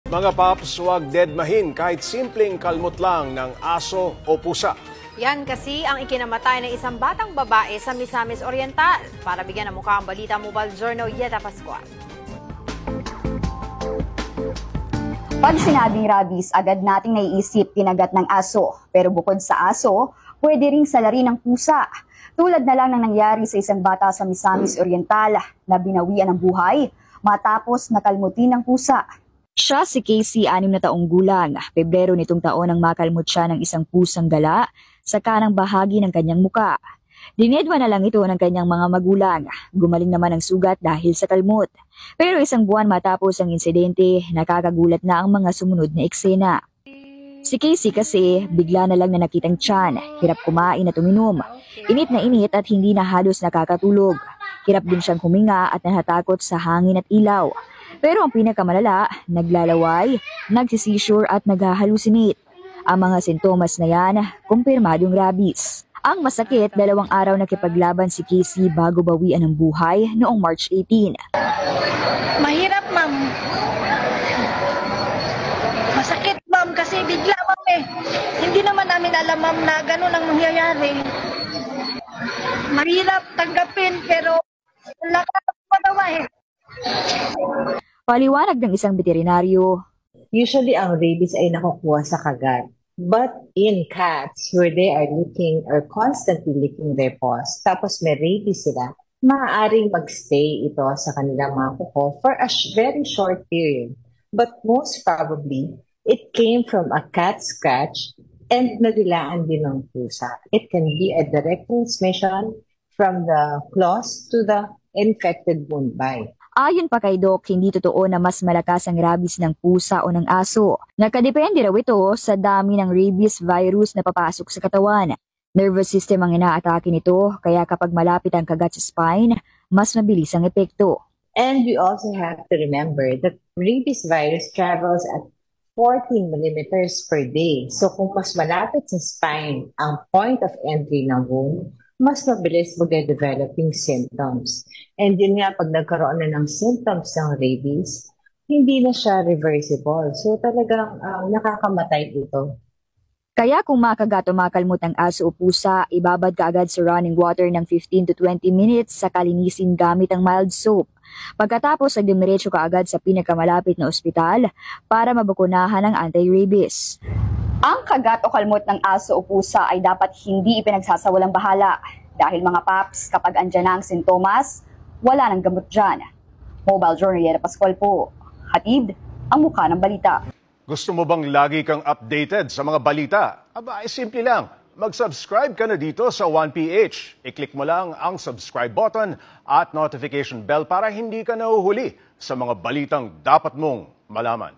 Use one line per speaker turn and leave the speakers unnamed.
Mga paps, huwag dedmahin kahit simpleng kalmot lang ng aso o pusa.
Yan kasi ang ikinamatay ng isang batang babae sa Misamis Oriental. Para bigyan ng mukha ang balita, Mobile Journal, Yeta Pascual.
Pag sinabing rabies, agad nating naiisip kinagat ng aso. Pero bukod sa aso, pwede ring salarin ng pusa. Tulad na lang ng nangyari sa isang bata sa Misamis Oriental na binawian ng buhay matapos nakalmutin ng pusa. Siya si Casey, 6 na taong gulang. Pebrero nitong taon nang makalmot siya ng isang pusang gala sa kanang bahagi ng kanyang muka. Dinedma na lang ito ng kanyang mga magulang. Gumaling naman ang sugat dahil sa kalmot. Pero isang buwan matapos ang insidente, nakakagulat na ang mga sumunod na eksena. Si Casey kasi bigla na lang na nakitang tiyan, hirap kumain at uminom. Init na init at hindi na halos nakakatulog. Hirap din siyang huminga at nahatakot sa hangin at ilaw. Pero ang pinakamalala, naglalaway, nagsisisure at naghahalusinate. Ang mga sintomas na yan, kumpirmadong rabies. Ang masakit, 2 araw nakipaglaban si Casey bago bawian ng buhay noong March 18.
Mahirap, ma'am. Masakit, ma'am, kasi bigla, ma'am eh. Hindi naman namin alam, ma'am, na gano'n ang mangyayari. Mahirap tanggapin, pero wala ka patawa eh.
Paliwanag ng isang veterinaryo.
Usually, ang rabies ay nakukuha sa kagat. But in cats, where they are licking or constantly licking their paws, tapos may rabies sila, maaaring magstay ito sa kanilang mga kuko for a very short period. But most probably, it came from a cat scratch and nadilaan din ng pusa. It can be a direct transmission from the claws to the infected wound bite.
Ayon pa kay Doc, hindi totoo na mas malakas ang rabies ng pusa o ng aso. Nakadepende raw ito sa dami ng rabies virus na papasok sa katawan. Nervous system ang inaatake nito, kaya kapag malapit ang kagat sa spine, mas mabilis ang epekto.
And we also have to remember that rabies virus travels at 14 millimeters per day. So kung mas malapit sa spine ang point of entry ng wound, mas mabilis mag-developing symptoms. And yun nga, pag nagkaroon na ng symptoms ng rabies, hindi na siya reversible. So talagang nakakamatay ito.
Kaya kung makagat o makalmot ang aso o pusa, ibabad ka agad sa running water ng 15 to 20 minutes sa kalinisin gamit ang mild soap. Pagkatapos, nagdumiretso ka agad sa pinakamalapit na ospital para mabakunahan ng anti-rabies. Ang kagat o kalmot ng aso o pusa ay dapat hindi ipinagsasawalang bahala dahil mga paps, kapag andyan na ang sintomas, wala nang gamot dyan. Mobile Journal, Yeta Pascual po. Hatid ang mukha ng balita.
Gusto mo bang lagi kang updated sa mga balita? Aba, ay simple lang. Mag-subscribe ka na dito sa 1PH. I-click mo lang ang subscribe button at notification bell para hindi ka nahuhuli sa mga balitang dapat mong malaman.